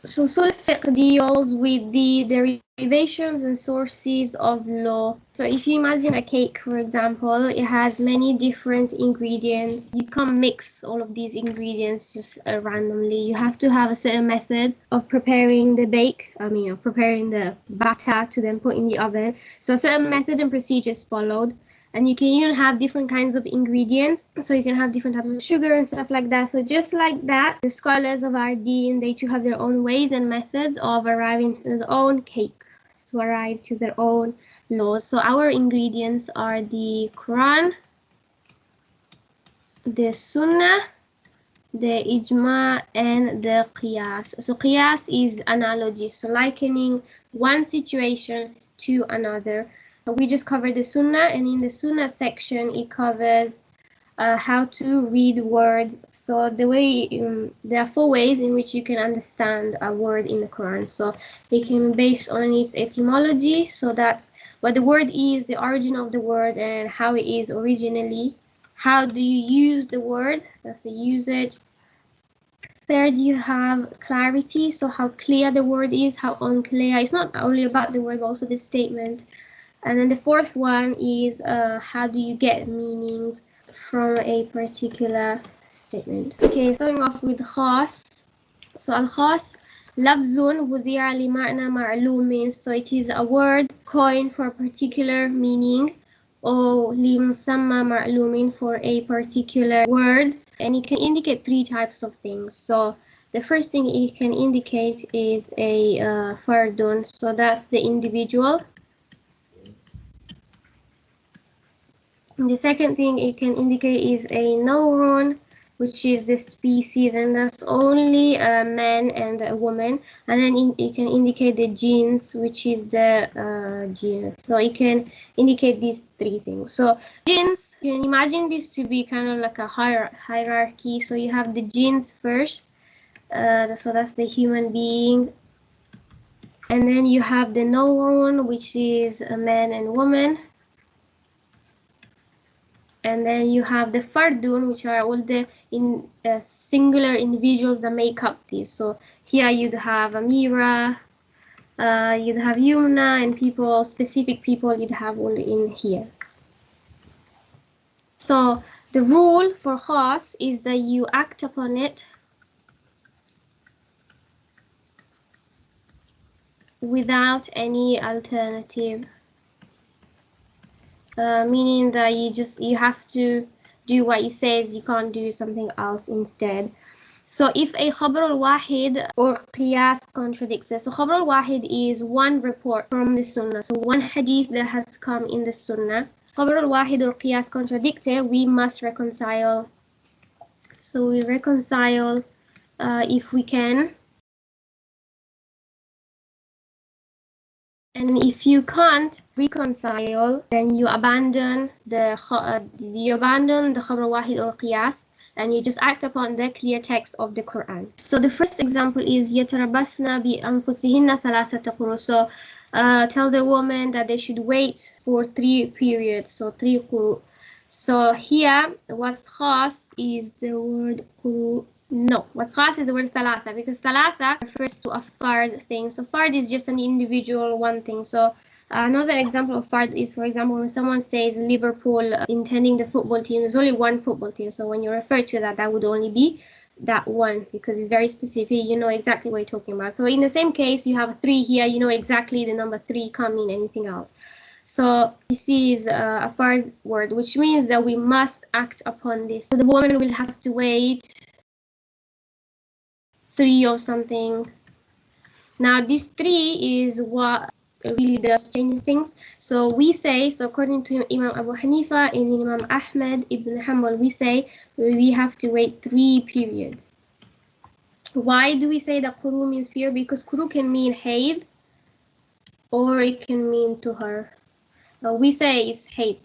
So usul fiqh deals with the derivations and sources of law. So if you imagine a cake, for example, it has many different ingredients. You can't mix all of these ingredients just randomly. You have to have a certain method of preparing the of preparing the batter to then put in the oven. So a certain method and procedure is followed. And you can even have different kinds of ingredients, so you can have different types of sugar and stuff like that. So just like that, the scholars of our deen, they too have their own ways and methods of arriving to their own cake, to arrive to their own laws. So our ingredients are the Quran, the Sunnah, the ijma, and the qiyas. So qiyas is analogy, so likening one situation to another. We just covered the sunnah, and in the sunnah section it covers how to read words. So there are 4 ways in which you can understand a word in the Quran. So it can be based on its etymology, so that's what the word is, the origin of the word, and how it is originally. How do you use the word? That's the usage. Third, you have clarity, so how clear the word is, how unclear. It's not only about the word, but also the statement. And then the fourth one is how do you get meanings from a particular statement. Okay, starting off with Khaas. So al-Khaas lafzun wudi'a li ma'na ma'lumin. So it is a word coined for a particular meaning, or li musamma ma'lumin, for a particular word, and it can indicate 3 types of things. So the first thing it can indicate is a fardun, so that's the individual. The second thing it can indicate is a neuron, which is the species, and that's only a man and a woman. And then it can indicate the genes, which is the genus. So it can indicate these 3 things. So genes, you can imagine this to be kind of like a hierarchy. So you have the genes first, so that's the human being. And then you have the neuron, which is a man and woman. And then you have the fardun, which are all the singular individuals that make up this. So here you'd have Amira, you'd have Yumna, and people, specific people you'd have all in here. So the rule for Khaas is that you act upon it without any alternative. Meaning that you have to do what it says, you can't do something else instead. So if a khabar al-wahid or qiyas contradicts it, so khabar al-wahid is one report from the sunnah, so one hadith that has come in the sunnah. Khabar al-wahid or qiyas contradicts it, we must reconcile. So we reconcile if we can. And if you can't reconcile, then you abandon the khabar wahid or qiyas, and you just act upon the clear text of the Quran. So the first example is يَتَرَبَّصْنَ بِأَنفُسِهِنَّ ثَلَاثَةَ قُرُوء. So tell the woman that they should wait for 3 periods, so 3 quru. So here, what's khas is the word quru. No, what's khas is the word thalatha, because thalatha refers to a fard thing. So fard is just an individual one thing. So another example of fard is, for example, when someone says Liverpool intending the football team, there's only one football team. So when you refer to that, that would only be that one, because it's very specific. You know exactly what you're talking about. So in the same case, you have a 3 here. You know exactly the number 3, can't mean anything else. So this is a fard word, which means that we must act upon this. So the woman will have to wait 3 or something. Now this 3 is what really does change things. So we say, so according to Imam Abu Hanifa and Imam Ahmad ibn Hanbal, we say we have to wait 3 periods. Why do we say that quru means period? Because quru can mean haid, or it can mean tuhar. We say it's haid,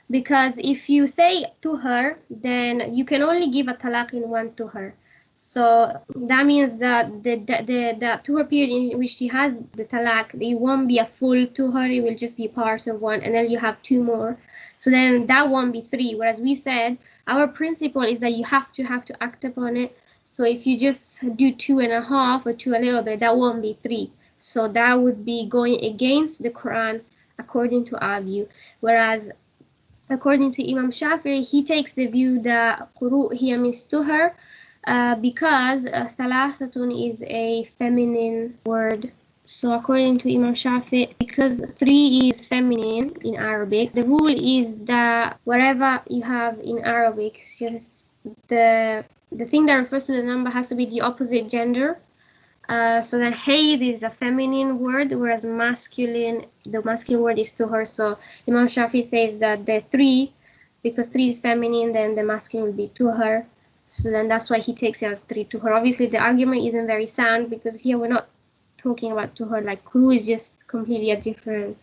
because if you say to her, then you can only give a talaq in one to her. So that means that the tuhar period in which she has the talaq, it won't be a full tuhar, it will just be part of one, and then you have 2 more. So then that won't be 3. Whereas we said our principle is that you have to act upon it. So if you just do 2.5 or 2 a little bit, that won't be 3. So that would be going against the Quran according to our view. Whereas according to Imam Shafi'i, he takes the view that quru here means to her because thalathatun is a feminine word. So according to Imam Shafi'i, because 3 is feminine in Arabic, the rule is that whatever you have in Arabic, it's just the thing that refers to the number has to be the opposite gender. So then hayd is a feminine word, whereas the masculine word is to her. So Imam Shafi says that the 3, because 3 is feminine, then the masculine will be to her. So then that's why he takes it as 3 to her. Obviously the argument isn't very sound because here we're not talking about to her, like kuru is just completely a different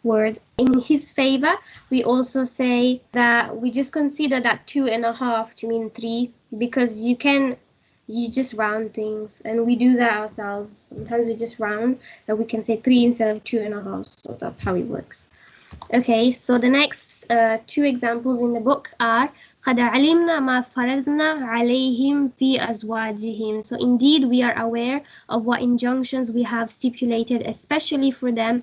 word. In his favor, we also say that we just consider that 2.5 to mean 3 because you just round things, and we do that ourselves. Sometimes we just round that we can say 3 instead of 2.5. So that's how it works. Okay, so the next 2 examples in the book are قد علمنا ما فرضنا عليهم في أزواجهم. So indeed we are aware of what injunctions we have stipulated, especially for them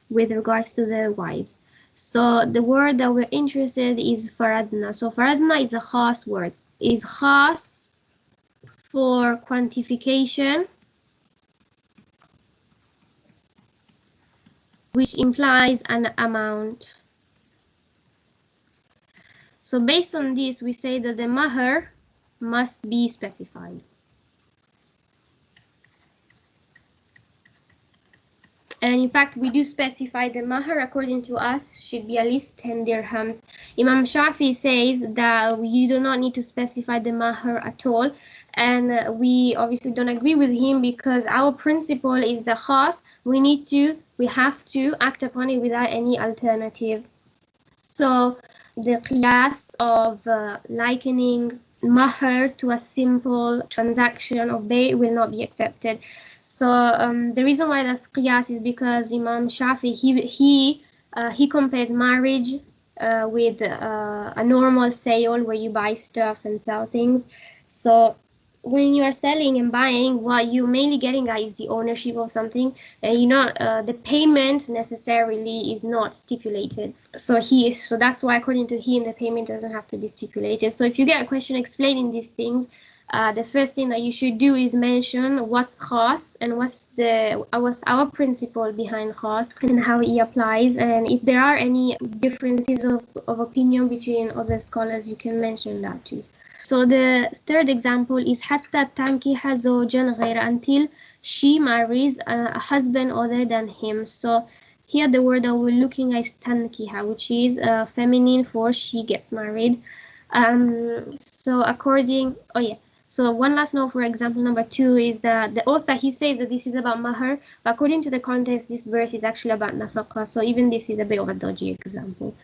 with regards to their wives. So the word that we're interested in is faradna. So faradna is a khas word. Is khas for quantification, which implies an amount. So based on this, we say that the mahr must be specified. And in fact, we do specify the mahr according to us should be at least 10 dirhams. Imam Shafi says that you do not need to specify the mahr at all. And we obviously don't agree with him because our principle is the khas. We have to act upon it without any alternative. So the qiyas of likening mahr to a simple transaction of bay will not be accepted. So the reason why that's qiyas is because Imam Shafi he compares marriage with a normal sale where you buy stuff and sell things. So when you are selling and buying, what you're mainly getting at is the ownership of something, and you're not the payment necessarily is not stipulated. So that's why according to him the payment doesn't have to be stipulated. So if you get a question explaining these things, the first thing that you should do is mention what's khas and what's our principle behind khas and how it applies, and if there are any differences of opinion between other scholars, you can mention that too. So the third example is حتى تنكح زوجا غير, until she marries a husband other than him. So here the word that we're looking at is tankiha, which is feminine for she gets married. So one last note for example number 2 is that the author, he says that this is about mahr, but according to the context this verse is actually about nafaqah. So even this is a bit of a dodgy example.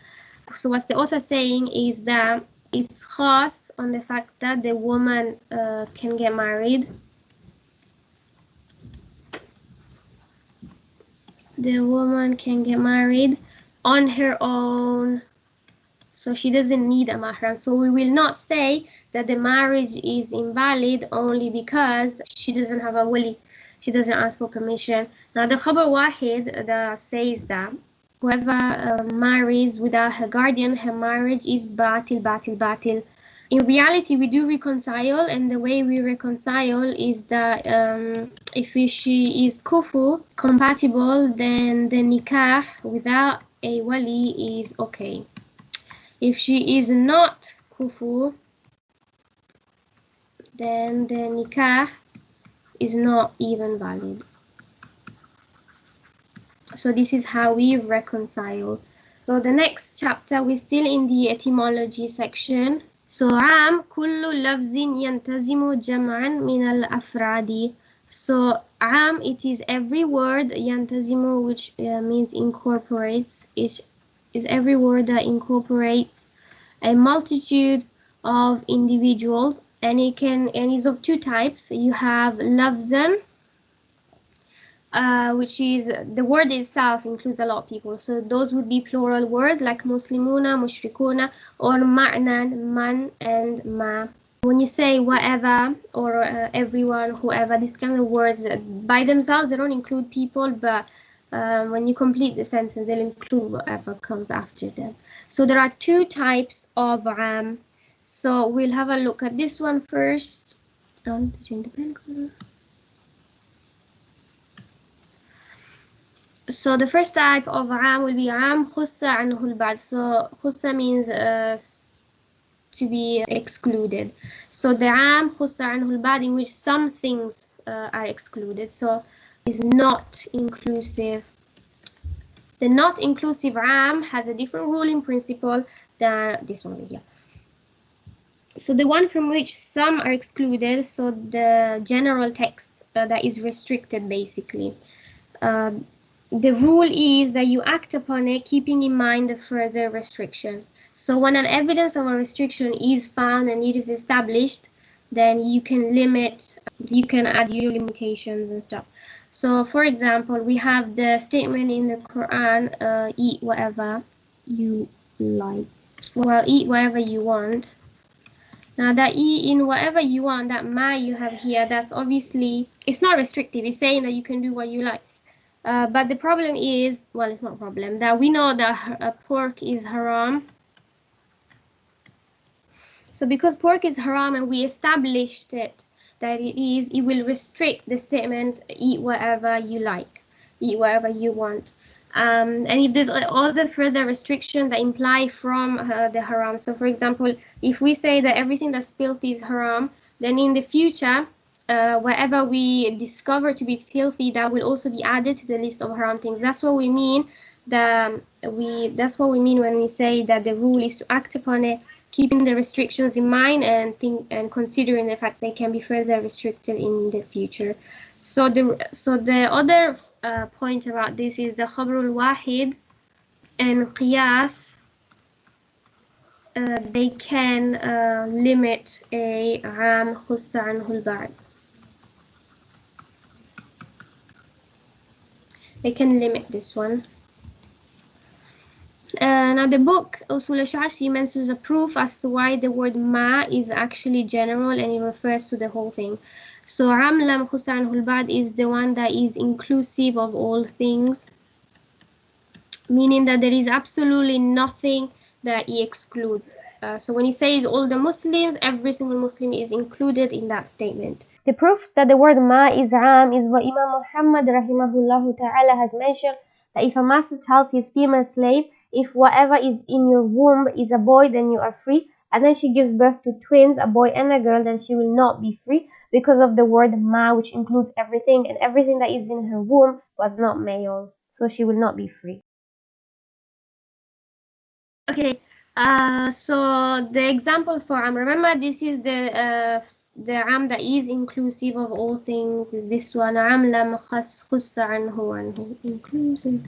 So what the author saying is that it's khas on the fact that the woman can get married. The woman can get married on her own, so she doesn't need a mahram. So we will not say that the marriage is invalid only because she doesn't have a wali, she doesn't ask for permission. Now the khabar wahid that says that whoever marries without her guardian, her marriage is batil. In reality, we do reconcile, and the way we reconcile is that if she is kufu compatible, then the nikah without a wali is okay. If she is not kufu, then the nikah is not even valid. So this is how we reconcile. So the next chapter, we're still in the etymology section. So عام كل لفظ ينتظم جمعا من الأفراد. So عام, it is every word, ينتظم, which means incorporates, is every word that incorporates a multitude of individuals, and it is of 2 types. You have lafzan, which is the word itself includes a lot of people, so those would be plural words like muslimuna, mushrikuna, or ma'nan, man and ma. when you say whatever or everyone, whoever, these kind of words by themselves, they don't include people, but when you complete the sentence, they'll include whatever comes after them. So there are two types of so we'll have a look at this one first. I want to change the pen color. So the first type of عام will be عام خص عنه البعض. So خص means to be excluded. So the عام خص عنه البعض, in which some things are excluded. So is not inclusive. The not inclusive عام has a different ruling principle than this one here. So the one from which some are excluded, so the general text that is restricted basically. The rule is that you act upon it keeping in mind the further restriction. So when an evidence of a restriction is found and it is established, then you can limit, you can add your limitations and stuff. So for example, we have the statement in the Quran, eat whatever you like. Well, eat whatever you want. Now that eat in whatever you want, that ma you have here, that's obviously, it's not restrictive. It's saying that you can do what you like. But the problem is, well, it's not a problem, that we know that pork is haram. So because pork is haram and we established it, that it is, it will restrict the statement, eat whatever you like, eat whatever you want. And if there's other further restriction that imply from the haram. So for example, if we say that everything that's filthy is haram, then in the future, whatever we discover to be filthy, that will also be added to the list of haram things. That's what we mean. That's what we mean when we say that the rule is to act upon it, keeping the restrictions in mind and considering the fact they can be further restricted in the future. So the other point about this is the khabar al-wahid and qiyas. They can limit a عام خص عنه البعض. They can limit this one. Now the book Usul Shashi mentions a proof as to why the word ma is actually general and it refers to the whole thing. So عام لم خص عنه البعض is the one that is inclusive of all things, meaning that there is absolutely nothing that he excludes. So when he says all the Muslims, every single Muslim is included in that statement. The proof that the word ma is am is what Imam Muhammad rahimahullah ta'ala has mentioned, that if a master tells his female slave, if whatever is in your womb is a boy, then you are free, and then she gives birth to twins, a boy and a girl, then she will not be free, because of the word ma, which includes everything, and everything that is in her womb was not male, so she will not be free. Okay, so the example for am, remember this is the am that is inclusive of all things, is this one, am lam خص عنه inclusive.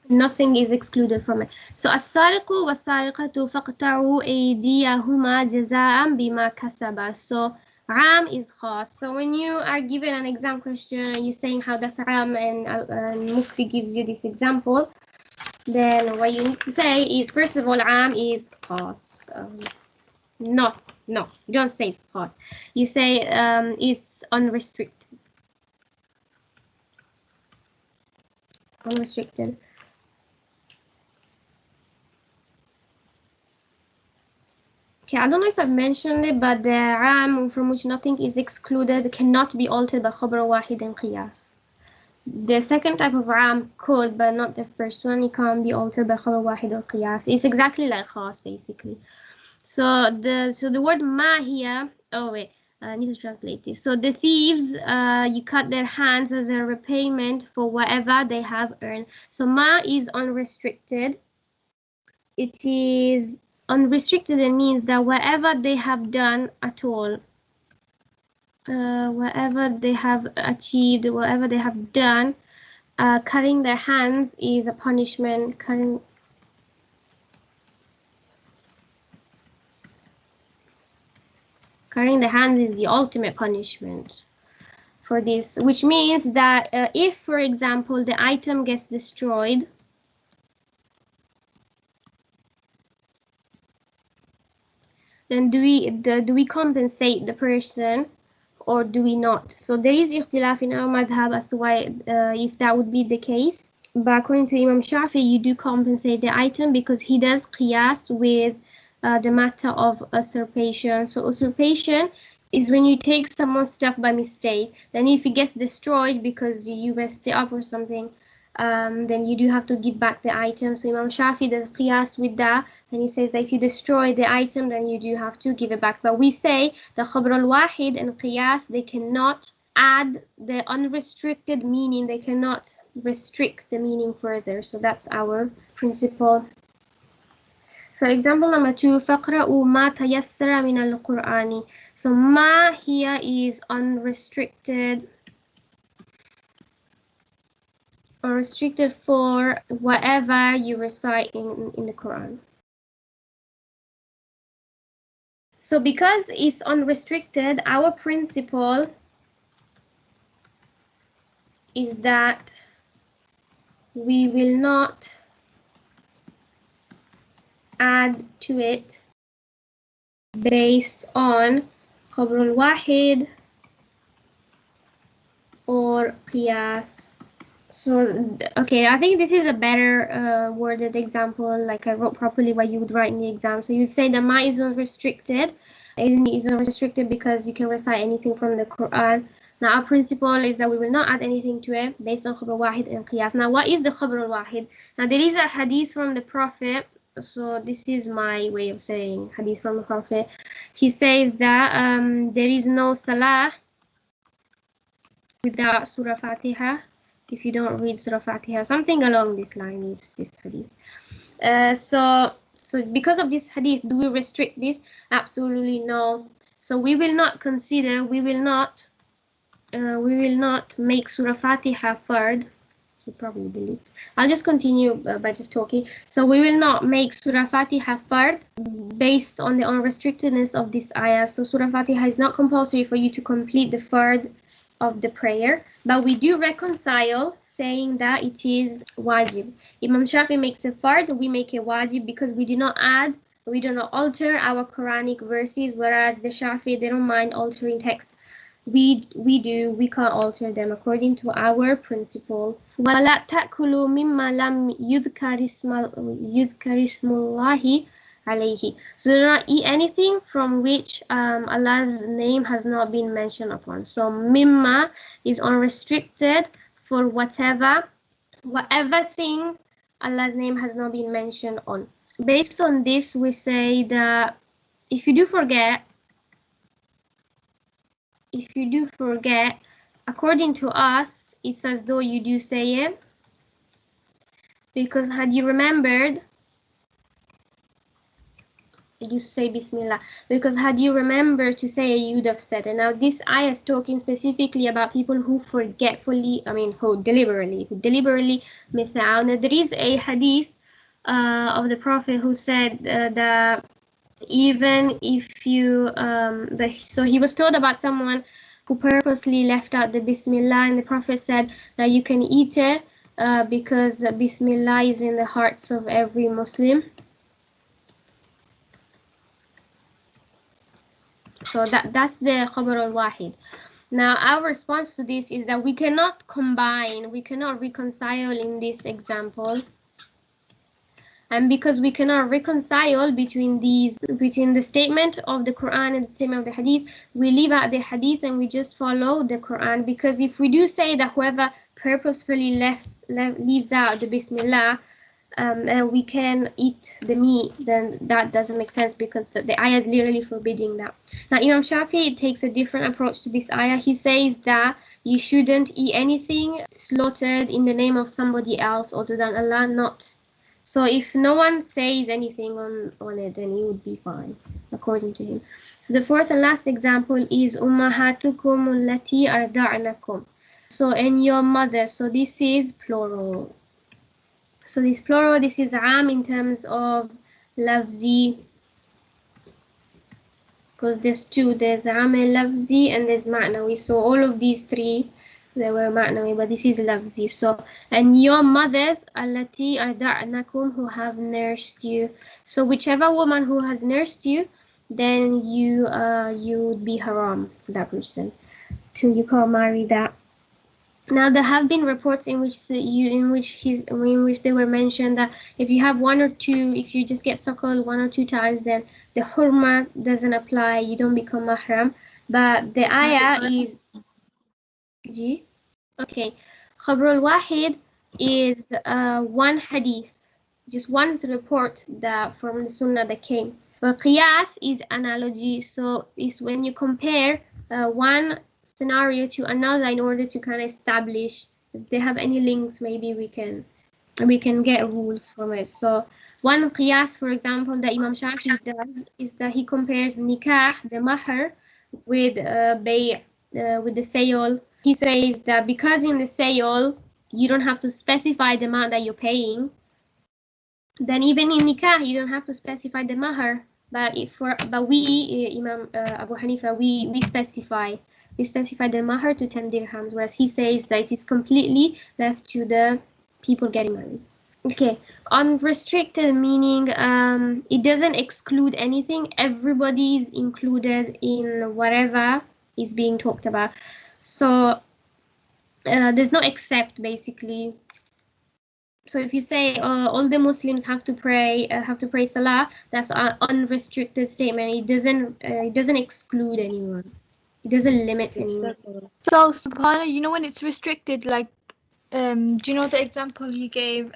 Nothing is excluded from it. So السارق والسارقة فاقطعوا أيديهما جزاء بما كسبا. So عام is خاص. So when you are given an exam question and you're saying how that's عام and Mufti gives you this example, then what you need to say is, first of all, عام is خاص. No, don't say it's خاص. You say it's unrestricted. Unrestricted. Okay, I don't know if I've mentioned it, but the عام from which nothing is excluded cannot be altered by خبر واحد and qiyas. The second type of عام could, but not the first one. It can't be altered by خبر واحد or qiyas. It's exactly like خاص basically. So the word ma here. Oh wait, I need to translate this. So the thieves, you cut their hands as a repayment for whatever they have earned. So ma is unrestricted. It is unrestricted, and means that whatever they have done at all, whatever they have achieved, whatever they have done, cutting their hands is a punishment. Cutting the hands is the ultimate punishment for this, which means that if, for example, the item gets destroyed, then do we compensate the person or do we not? So there is ikhtilaf in our madhab as to why if that would be the case. But according to Imam Shafi, you do compensate the item because he does qiyas with the matter of usurpation. So usurpation is when you take someone's stuff by mistake. Then if it gets destroyed because you messed it up or something, then you do have to give back the item. So Imam Shafi does qiyas with that, and he says that if you destroy the item, then you do have to give it back. But we say the khabr al-wahid and qiyas, they cannot add the unrestricted meaning, they cannot restrict the meaning further. So that's our principle. So example number 2, فَقْرَأُوا مَا تَيَسَّرَ مِنَ الْقُرْآنِ. So ma here is unrestricted for whatever you recite in the Quran. So because it's unrestricted, our principle is that we will not add to it based on khabr al-wahid or qiyas. So, okay, I think this is a better worded example, like I wrote properly what you would write in the exam. So you say the ma is unrestricted. It is unrestricted because you can recite anything from the Quran. Now our principle is that we will not add anything to it based on khabr wahid and qiyas. Now what is the khabr al-wahid? Now there is a hadith from the Prophet. So this is my way of saying hadith from the Prophet. He says that there is no salah without Surah Fatiha. If you don't read Surah Fatiha, something along this line is this hadith. So because of this hadith, do we restrict this? Absolutely no. So we will not consider, we will not make Surah Fatiha fard. You probably believe. I'll just continue by just talking. So we will not make Surah Fatiha fard based on the unrestrictedness of this ayah. So Surah Fatiha is not compulsory for you to complete the fard of the prayer, but we do reconcile saying that it is wajib. Imam Shafi makes a fard, we make a wajib because we do not add, we do not alter our Quranic verses, whereas the Shafi, they don't mind altering text. We can't alter them according to our principle. وَلَا تَأْكُلُوا مِمَّا لَمْ يُذْكَرِ اسْمُ اللَّهِ alayhi. So do not eat anything from which Allah's name has not been mentioned upon. So mimma is unrestricted for whatever thing Allah's name has not been mentioned on. Based on this, we say that if you do forget, according to us, it's as though you do say it, because had you remembered, you say Bismillah, because had you remembered to say it, you'd have said it. Now this ayah is talking specifically about people who who deliberately miss out. Now there is a hadith of the Prophet who said that even if you so he was told about someone who purposely left out the Bismillah, and the Prophet said that you can eat it because Bismillah is in the hearts of every Muslim. So that's the khabar al-wahid. Now our response to this is that we cannot combine, we cannot reconcile in this example. And because we cannot reconcile between the statement of the Quran and the statement of the Hadith, we leave out the Hadith and we just follow the Quran. Because if we do say that whoever purposefully leaves out the Bismillah, and we can eat the meat, then that doesn't make sense because the ayah is literally forbidding that. Now Imam Shafi takes a different approach to this ayah. He says that you shouldn't eat anything slaughtered in the name of somebody else other than Allah, not. So if no one says anything on it, then you would be fine, according to him. So the fourth and last example is ummahatukum allati arda'nakum. So in your mother, so this is plural. So this plural, this is am in terms of lafzi, because there's two, there's am lafzi and there's ma'nawi. So all of these three, they were ma'nawi, but this is lafzi. So, and your mothers, allati arda'nakum, who have nursed you. So whichever woman who has nursed you, then you would be haram for that person. So you can't marry that. Now there have been reports in which they were mentioned that if you have one or two, if you just get suckled one or two times, then the hurma doesn't apply. You don't become mahram. But the ayah is G. Okay, Khabr al-Wahid is one hadith, just one report that from the Sunnah that came. But Qiyas is analogy, so it's when you compare one scenario to another in order to kind of establish if they have any links. Maybe we can get rules from it. So one qiyas, for example, that Imam Shafi does is that he compares nikah, the mahr, with with the sale. He says that because in the sale you don't have to specify the amount that you're paying, then even in nikah you don't have to specify the mahr. But we Imam Abu Hanifa, we specify the mahr to 10 dirhams, whereas he says that it is completely left to the people getting married. Okay, unrestricted meaning it doesn't exclude anything. Everybody is included in whatever is being talked about. So there's no except basically. So if you say all the Muslims have to pray Salah, that's an unrestricted statement. It doesn't exclude anyone. It doesn't limit anyone. So subhanallah, you know when it's restricted, like do you know the example you gave?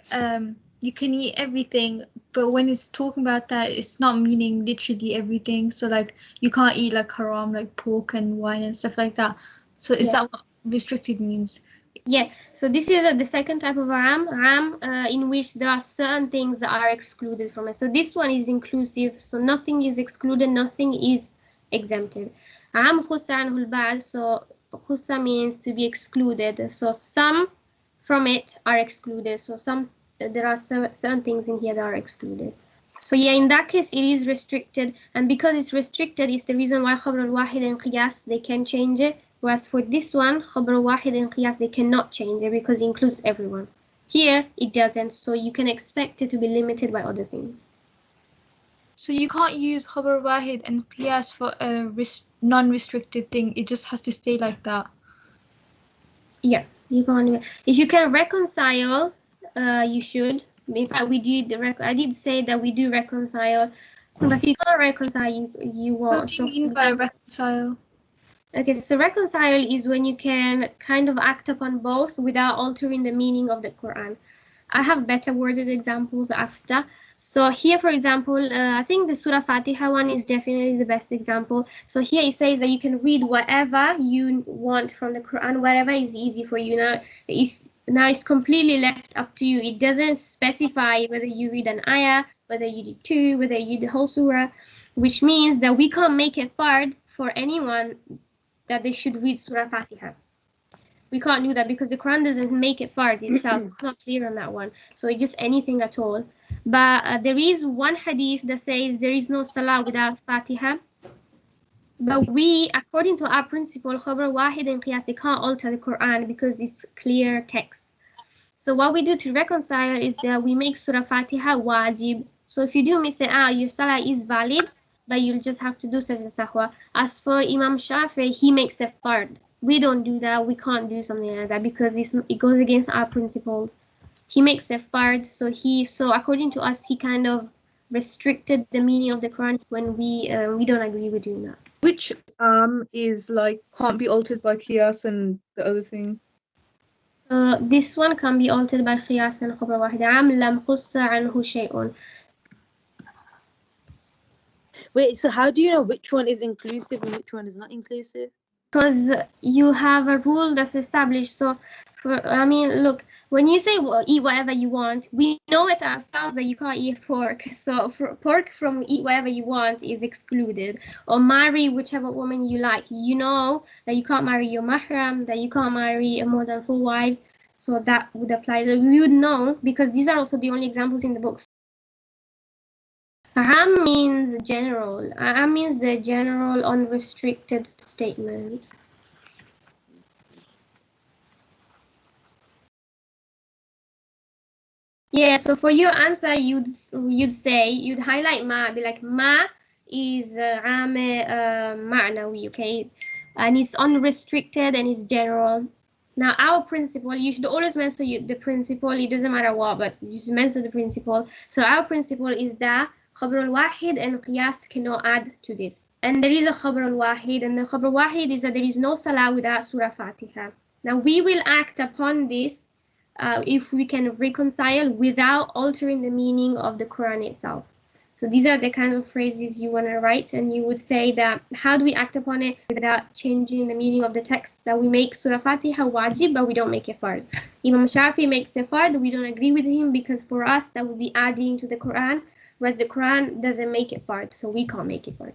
You can eat everything, but when it's talking about that, it's not meaning literally everything. So like you can't eat like haram, like pork and wine and stuff like that. So is that what restricted means? Yeah, so this is the second type of ram, in which there are certain things that are excluded from it. So this one is inclusive, so nothing is excluded, nothing is exempted. Ram khussa anhu al-ba'd, so khussa means to be excluded. So some from it are excluded. So there are certain things in here that are excluded. So yeah, in that case, it is restricted, and because it's restricted, is the reason why Khabr al-Wahid and Qiyas, they can change it. Whereas for this one, Khabr al-Wahid and Qiyas, they cannot change it because it includes everyone. Here, it doesn't, so you can expect it to be limited by other things. So you can't use Khabar Wahid and Qiyas for a non-restricted thing. It just has to stay like that. Yeah, you can't. If you can reconcile, you should. In fact, we did I did say that we do reconcile, but if you can't reconcile, you won't. What do you mean by reconcile? Okay, so reconcile is when you can kind of act upon both without altering the meaning of the Quran. I have better worded examples after. So here, for example, I think the Surah Fatiha one is definitely the best example. So here it says that you can read whatever you want from the Quran, whatever is easy for you. Now it's completely left up to you. It doesn't specify whether you read an ayah, whether you did two, whether you did the whole surah, which means that we can't make it hard for anyone that they should read Surah Fatiha. We can't do that because the Quran doesn't make it fard itself. It's not clear on that one. So it's just anything at all. But there is one hadith that says there is no salah without Fatiha. But we, according to our principle, Khabar Wahid and Qiyas, they can't alter the Quran because it's clear text. So what we do to reconcile is that we make Surah Fatiha wajib. So if you do miss it out, your salah is valid, but you'll just have to do sajda sahwa. As for Imam Shafi, he makes it fard. We don't do that. We can't do something like that because it goes against our principles. He makes it fard, so according to us, he kind of restricted the meaning of the Quran when we don't agree with doing that. Which is like can't be altered by qiyas and the other thing? This one can be altered by qiyas and khabr wahid. Am lam khussa anhu shay'un. Wait, so how do you know which one is inclusive and which one is not inclusive? Because you have a rule that's established. So, look, when you say eat whatever you want, we know it ourselves that you can't eat pork. So, pork from eat whatever you want is excluded. Or marry whichever woman you like. You know that you can't marry your mahram, that you can't marry more than 4 wives. So that would apply. We would know because these are also the only examples in the books. Am means general. Am means the general unrestricted statement. Yeah, so for your answer, you'd highlight ma, be like ma is عام معنوي, okay, and it's unrestricted and it's general. Now our principle, you should always mention the principle, it doesn't matter what, but you just mention the principle. So our principle is that خبر الواحد and قياس cannot add to this. And there is a خبر الواحد, and the خبر الواحد is that there is no salah without Surah Fatiha. Now we will act upon this if we can reconcile without altering the meaning of the Quran itself. So these are the kind of phrases you want to write, and you would say that how do we act upon it without changing the meaning of the text? That we make Surah Fatiha wajib, but we don't make it fard. Imam Shafi makes it fard, we don't agree with him because for us that would be adding to the Quran, whereas the Quran doesn't make it fard, so we can't make it fard.